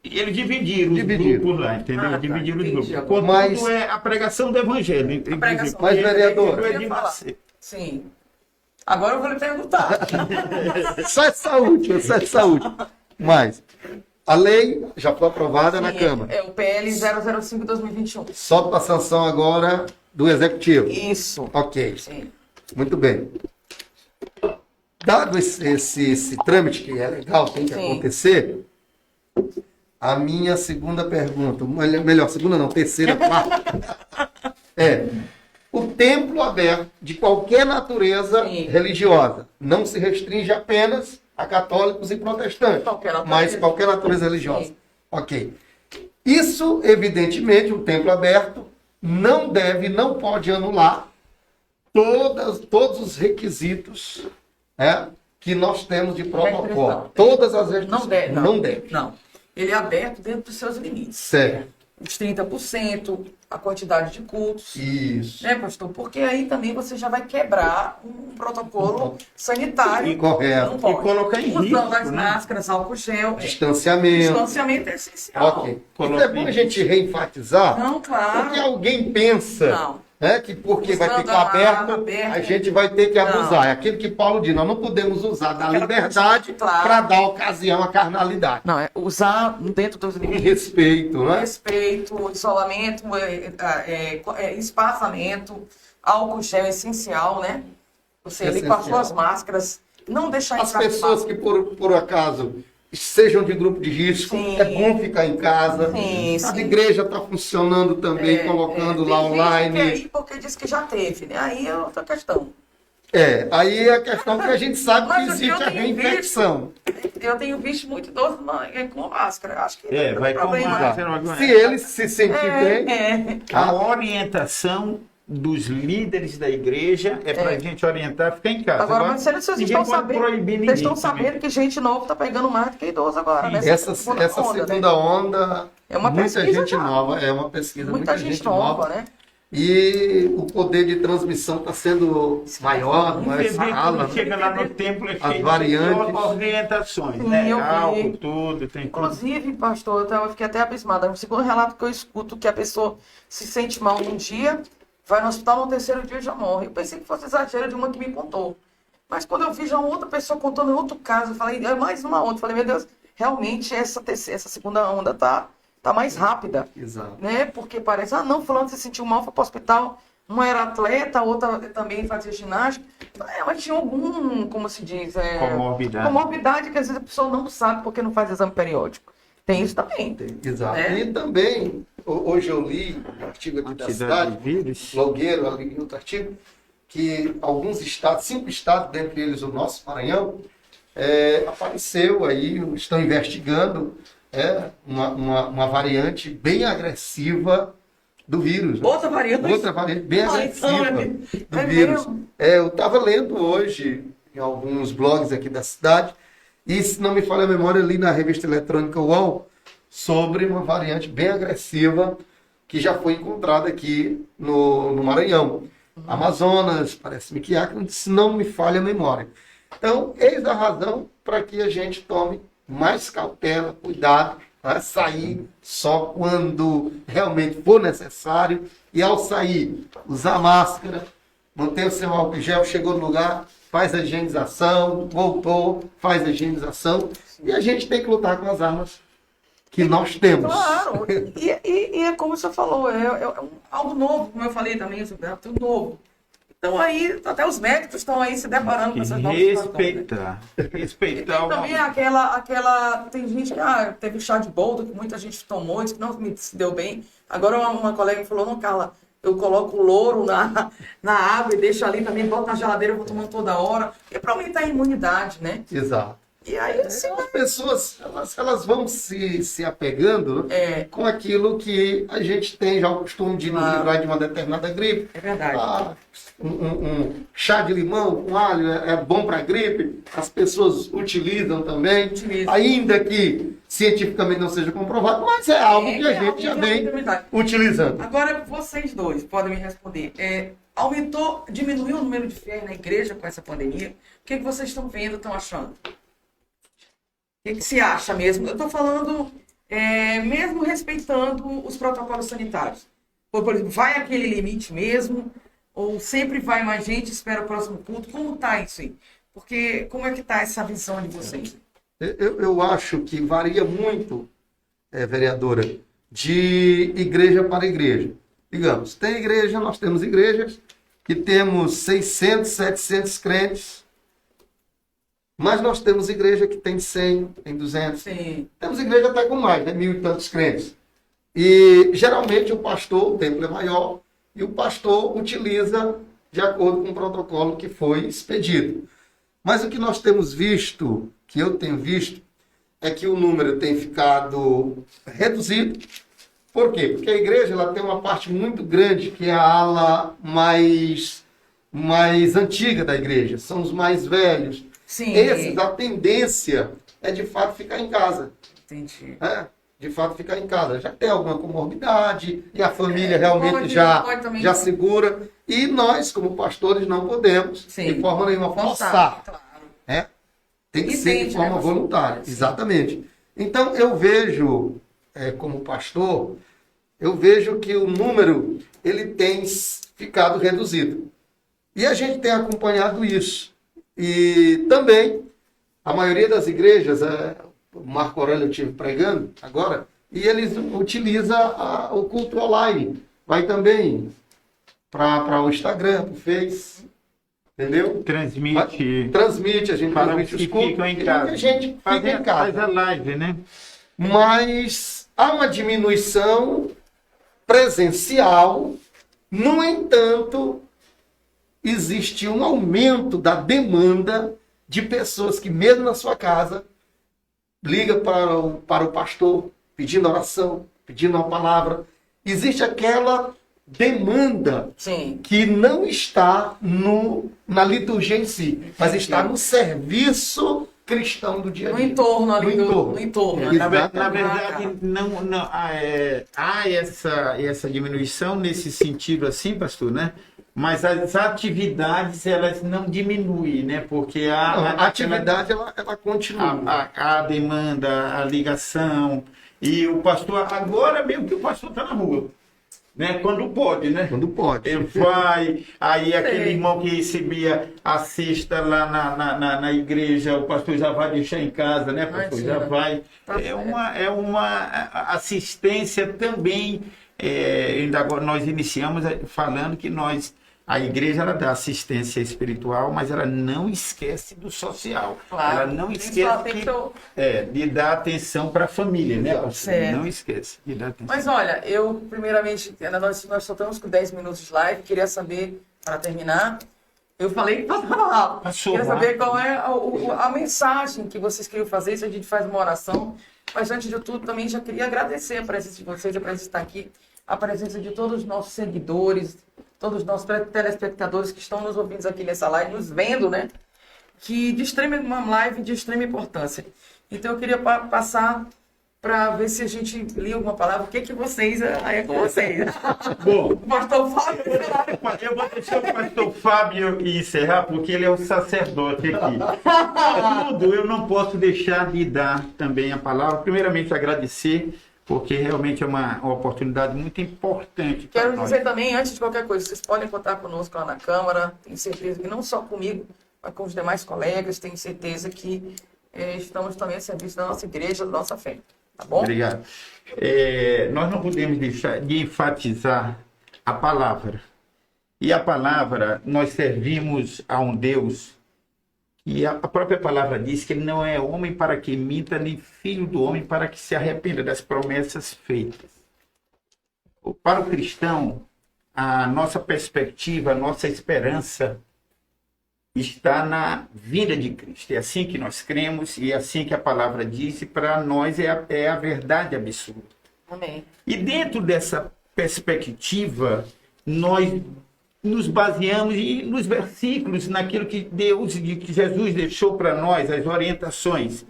Eles dividiram os grupos lá, entendeu? Tá, Dividiram os entendi grupos. agora. Portanto, Mas- é a pregação do evangelho. pregação. Mas, vereador, Eu ia falar. Sim. Agora eu vou lhe perguntar. Só é saúde, só é saúde. Mas a lei já foi aprovada na Sim, Câmara. É o PL 005/2021. Só para a sanção agora do Executivo. Isso. Ok, Sim. muito bem. Dado esse trâmite que é legal, tem que Sim. acontecer, a minha segunda pergunta, melhor, segunda não, terceira, quarta, é: o templo aberto de qualquer natureza Sim. religiosa não se restringe apenas a católicos e protestantes, Qualquer natureza. mas qualquer natureza religiosa. Sim. Ok. Isso, evidentemente, o templo aberto não pode anular todos os requisitos, né, que nós temos de protocolo. Restrição. Todas as restrições. Não deve. Não deve. Não. Ele é aberto dentro dos seus limites. Certo. Os 30%, a quantidade de cultos. Isso. Né, pastor? Porque aí também você já vai quebrar um protocolo sanitário. Incorreto. Não pode. E colocar em Usando risco, as né? máscaras, álcool gel. Distanciamento. Distanciamento é essencial. Ok. Então é bom a gente reenfatizar, Não, claro. porque alguém pensa, Não. né, que porque vai Usando ficar a aberto, aberta. a gente vai ter que abusar. Não. É aquilo que Paulo diz, nós não podemos usar da Aquela liberdade claro. para dar ocasião à carnalidade. Não, é usar dentro dos Em limites. respeito, né? Respeito, isolamento, espaçamento, álcool gel é essencial, né? Você ali com as Essencial. suas máscaras, não deixar As entrar pessoas que por acaso sejam de grupo de risco, Sim. é bom ficar em casa. Sim, A sim. igreja está funcionando também, colocando lá tem gente online. que aí porque diz que já teve, né? Aí é outra questão. Aí é a questão que a gente sabe que Mas o que existe eu a tenho reinfecção. Eu tenho visto muito idoso com máscara. Acho que não Vai tem problema. comandar. Se ele se sentir bem, A orientação dos líderes da igreja é para a gente orientar, ficar em casa. Agora, mas vocês ninguém estão pode sabendo, proibir ninguém vocês estão também. sabendo que gente nova está pegando mais do que idoso agora, né? essa segunda onda, É uma muita pesquisa gente já. nova, é uma pesquisa, Muita gente nova, né? E o poder de transmissão está sendo maior, Você mais vê quando sala. chega lá no templo, é As cheio variantes. de orientações, Sim, né? eu vi. Álcool, tudo, tem tudo. Inclusive, pastor, eu fiquei até abismada. No segundo relato que eu escuto que a pessoa se sente mal num dia, vai no hospital, no terceiro dia já morre. Eu pensei que fosse exagero de uma que me contou. Mas quando eu vi já uma outra pessoa contando em outro caso, eu falei, é mais uma outra. Eu falei, meu Deus, realmente essa segunda onda tá mais rápida. Exato. Né? Porque parece, não, fulano se sentiu mal, foi para o hospital. Uma era atleta, a outra também fazia ginástica. Mas tinha algum, como se diz? Comorbidade que às vezes a pessoa não sabe porque não faz exame periódico. Tem isso também. Exato. Né? E também, hoje eu li um artigo aqui da cidade, blogueiro, ali em outro artigo, que alguns estados, 5 estados, dentre eles o nosso Maranhão, apareceu aí, estão investigando uma variante bem agressiva do vírus. Outra variante? Outra variante bem agressiva do é vírus. mesmo? Eu estava lendo hoje em alguns blogs aqui da cidade, e se não me falha a memória, ali na revista eletrônica UOL, sobre uma variante bem agressiva que já foi encontrada aqui no Maranhão. Amazonas, parece-me que Acre, se não me falha a memória. Então, eis a razão para que a gente tome mais cautela, cuidado, a sair só quando realmente for necessário, e ao sair, usar máscara, manter o seu álcool gel, chegou no lugar, faz a higienização, voltou, faz a higienização, e a gente tem que lutar com as armas que nós temos. Claro, e é como você falou, algo novo, como eu falei também, sobre tudo novo. Então aí, até os médicos estão aí se deparando com essas novas situações, né? Respeitar. Respeitar Tem também tem gente que teve chá de boldo que muita gente tomou, disse que não se deu bem. Agora uma colega falou, não, Carla, eu coloco o louro na água e deixo ali também, boto na geladeira, eu vou tomando toda hora. É para aumentar a imunidade, né? Exato. E aí, assim, As pessoas, elas vão se apegando com aquilo que a gente tem já o costume de nos livrar de uma determinada gripe. É verdade. Um chá de limão com alho é bom para gripe. As pessoas utilizam também. Utilizam. Ainda que cientificamente não seja comprovado, mas é algo que a gente já vem utilizando. Agora, vocês dois podem me responder. Diminuiu o número de fiéis na igreja com essa pandemia? O que vocês estão vendo, estão achando? O que se acha mesmo? Eu estou falando, mesmo respeitando os protocolos sanitários. Por exemplo, vai aquele limite mesmo? Ou sempre vai mais gente, espera o próximo culto? Como está isso aí? Porque como é que está essa visão de vocês? Eu acho que varia muito, vereadora, de igreja para igreja. Digamos, nós temos igrejas que temos 600, 700 crentes, mas nós temos igreja que tem 100, tem 200. Sim. Temos igreja até com mais, né? 1.000 e tantos crentes. E geralmente o templo é maior, e o pastor utiliza de acordo com o protocolo que foi expedido. Mas o que nós temos visto, que eu tenho visto, é que o número tem ficado reduzido. Por quê? Porque a igreja ela tem uma parte muito grande, que é a ala mais antiga da igreja. São os mais velhos. Sim. A tendência é de fato ficar em casa. Entendi. De fato ficar em casa. Já tem alguma comorbidade e a família realmente já segura. E nós, como pastores, não podemos, de forma nenhuma, forçar. Claro. Tem que ser de forma voluntária. Exatamente. Então, eu vejo, como pastor, eu vejo que o número ele tem ficado reduzido. E a gente tem acompanhado isso. E também, a maioria das igrejas, o Marco Aurélio eu estive pregando agora, e eles utilizam o culto online. Vai também para o Instagram, para o Face, entendeu? Transmite, a gente transmite os cultos. Ficam em casa. E a gente fica em casa. Faz a live, né? Mas há uma diminuição presencial, no entanto, existe um aumento da demanda de pessoas que, mesmo na sua casa, liga para o pastor pedindo oração, pedindo uma palavra. Existe aquela demanda que não está na liturgia em si, mas está no serviço cristão do dia a dia. No entorno ali. No entorno. Na verdade, há essa diminuição nesse sentido assim, pastor, né? Mas as atividades, elas não diminuem, né? Porque a atividade, ela continua. A demanda, a ligação. E o pastor, agora mesmo que o pastor está na rua. Né? Quando pode, né? Quando pode. Ele vai, aí aquele irmão que recebia a cesta lá na igreja, o pastor já vai deixar em casa, né? O pastor já vai. É uma assistência também. Ainda agora nós iniciamos falando que a igreja ela dá assistência espiritual, mas ela não esquece do social. Claro. Ela não esquece de dar atenção para a família, né? Não esquece de dar atenção. Mas olha, eu primeiramente, nós só estamos com 10 minutos de live, queria saber, para terminar, eu falei que passava. Queria saber qual é a mensagem que vocês queriam fazer, se a gente faz uma oração. Mas antes de tudo, também já queria agradecer a presença de vocês, a presença de estar aqui, a presença de todos os nossos seguidores, todos os nossos telespectadores que estão nos ouvindo aqui nessa live, nos vendo, né? Que uma live de extrema importância. Então eu queria passar para ver se a gente lia alguma palavra. O que vocês... Aí é com vocês. Bom, o pastor Fábio... Eu vou deixar o pastor Fábio encerrar, porque ele é o sacerdote aqui. Contudo, eu não posso deixar de dar também a palavra. Primeiramente, agradecer, porque realmente é uma oportunidade muito importante. Quero dizer também, antes de qualquer coisa, vocês podem contar conosco lá na Câmara. Tenho certeza que não só comigo, mas com os demais colegas. Tenho certeza que estamos também a serviço da nossa igreja, da nossa fé. Tá bom? Obrigado. Nós não podemos deixar de enfatizar a palavra. E a palavra, nós servimos a um Deus, e a própria palavra diz que ele não é homem para que minta, nem filho do homem para que se arrependa das promessas feitas. Para o cristão, a nossa perspectiva, a nossa esperança está na vinda de Cristo. É assim que nós cremos e é assim que a palavra diz, e para nós é a verdade absoluta. Amém. E dentro dessa perspectiva, nós nos baseamos nos versículos, naquilo que Deus e que Jesus deixou para nós, as orientações.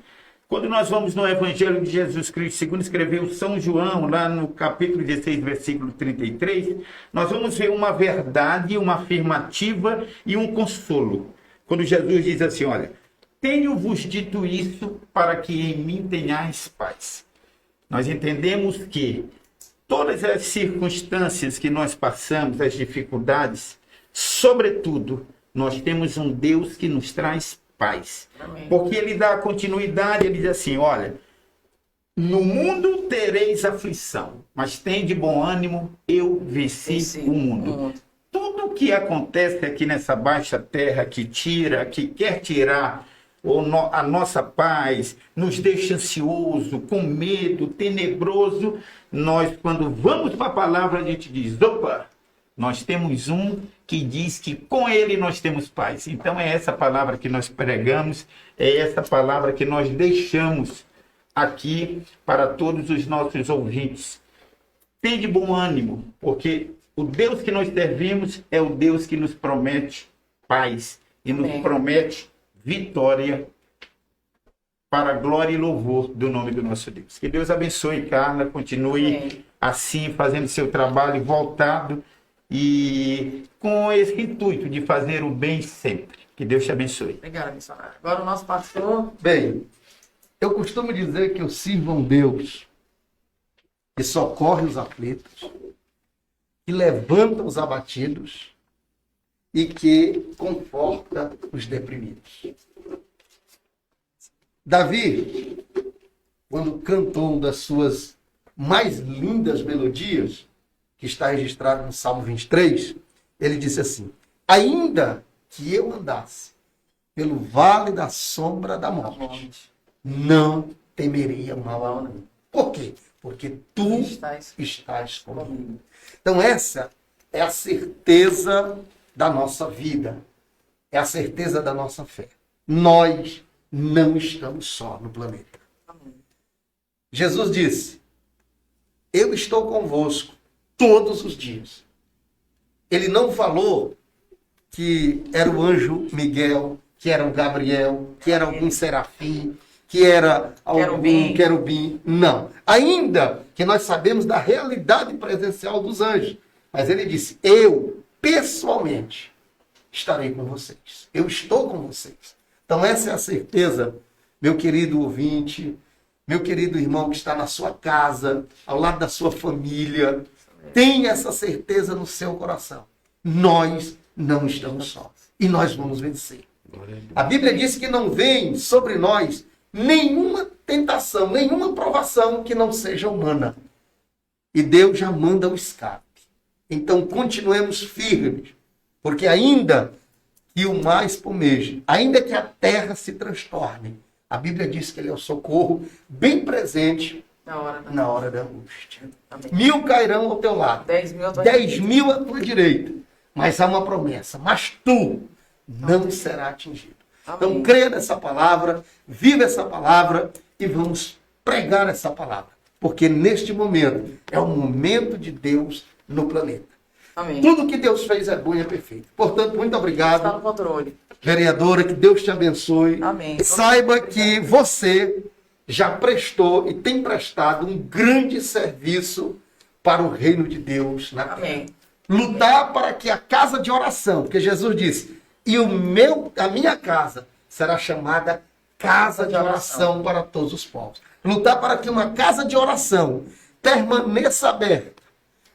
Quando nós vamos no Evangelho de Jesus Cristo, segundo escreveu São João, lá no capítulo 16, versículo 33, nós vamos ver uma verdade, uma afirmativa e um consolo. Quando Jesus diz assim, olha, tenho-vos dito isso para que em mim tenhais paz. Nós entendemos que todas as circunstâncias que nós passamos, as dificuldades, sobretudo, nós temos um Deus que nos traz paz. Amém. Porque ele dá continuidade, ele diz assim, olha, no mundo tereis aflição, mas tem de bom ânimo, eu venci o mundo. Tudo o que acontece aqui nessa baixa terra, que quer tirar a nossa paz, nos deixa ansioso, com medo, tenebroso, nós, quando vamos para a palavra, a gente diz, opa, nós temos um que diz que com ele nós temos paz. Então é essa palavra que nós pregamos, é essa palavra que nós deixamos aqui para todos os nossos ouvintes. Tem de bom ânimo, porque o Deus que nós servimos é o Deus que nos promete paz e nos promete vitória para a glória e louvor do nome do nosso Deus. Que Deus abençoe, Carla, continue assim, fazendo seu trabalho voltado e com esse intuito de fazer o bem sempre. Que Deus te abençoe. Obrigada, missionário. Agora o nosso pastor. Bem, eu costumo dizer que eu sirvo a um Deus que socorre os aflitos, que levanta os abatidos e que conforta os deprimidos. Davi, quando cantou uma das suas mais lindas melodias, que está registrado no Salmo 23, ele disse assim, ainda que eu andasse pelo vale da sombra da morte, não temeria mal algum. Por quê? Porque tu estás comigo. Então essa é a certeza da nossa vida. É a certeza da nossa fé. Nós não estamos só no planeta. Jesus disse, eu estou convosco todos os dias. Ele não falou que era o anjo Miguel, que era o Gabriel, que era algum serafim, que era algum querubim. Não. Ainda que nós sabemos da realidade presencial dos anjos. Mas ele disse, eu, pessoalmente, estarei com vocês. Eu estou com vocês. Então essa é a certeza, meu querido ouvinte, meu querido irmão que está na sua casa, ao lado da sua família. Tenha essa certeza no seu coração. Nós não estamos sós. E nós vamos vencer. A Bíblia diz que não vem sobre nós nenhuma tentação, nenhuma provação que não seja humana. E Deus já manda o escape. Então continuemos firmes, porque ainda que o mar espumeje, ainda que a terra se transtorne, a Bíblia diz que ele é o socorro bem presente na hora da angústia. Amém. 1000 cairão ao teu lado, 10.000 à tua direita, mas há uma promessa, mas tu não será atingido. Amém. Então creia nessa palavra, viva essa palavra e vamos pregar essa palavra, porque neste momento é o momento de Deus no planeta. Amém. Tudo que Deus fez é bom e é perfeito. Portanto, muito obrigado. Está no controle. Vereadora, que Deus te abençoe. Amém. Saiba que você já prestou e tem prestado um grande serviço para o reino de Deus na terra. Amém. Lutar para que a casa de oração, porque Jesus disse, e a minha casa será chamada casa de oração para todos os povos. Lutar para que uma casa de oração permaneça aberta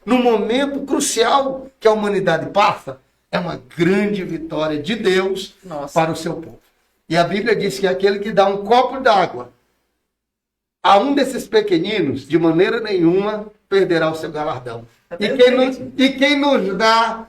no momento crucial que a humanidade passa, é uma grande vitória de Deus para o seu povo. E a Bíblia diz que aquele que dá um copo d'água a um desses pequeninos, de maneira nenhuma, perderá o seu galardão. E quem nos dá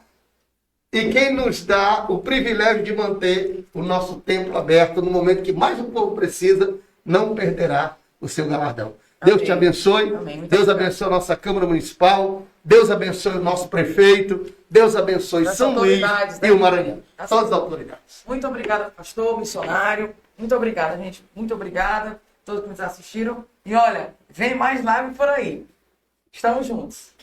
e quem nos dá o privilégio de manter o nosso templo aberto no momento que mais o povo precisa, não perderá o seu galardão. Deus te abençoe. Amém. Deus abençoe a nossa Câmara Municipal. Deus abençoe o nosso prefeito. Deus abençoe As São Luís autoridades, né? e o Maranhão. Todas as autoridades. Muito obrigada, pastor, missionário. Muito obrigada, gente. Muito obrigada. Todos que nos assistiram. E olha, vem mais live por aí. Estamos juntos.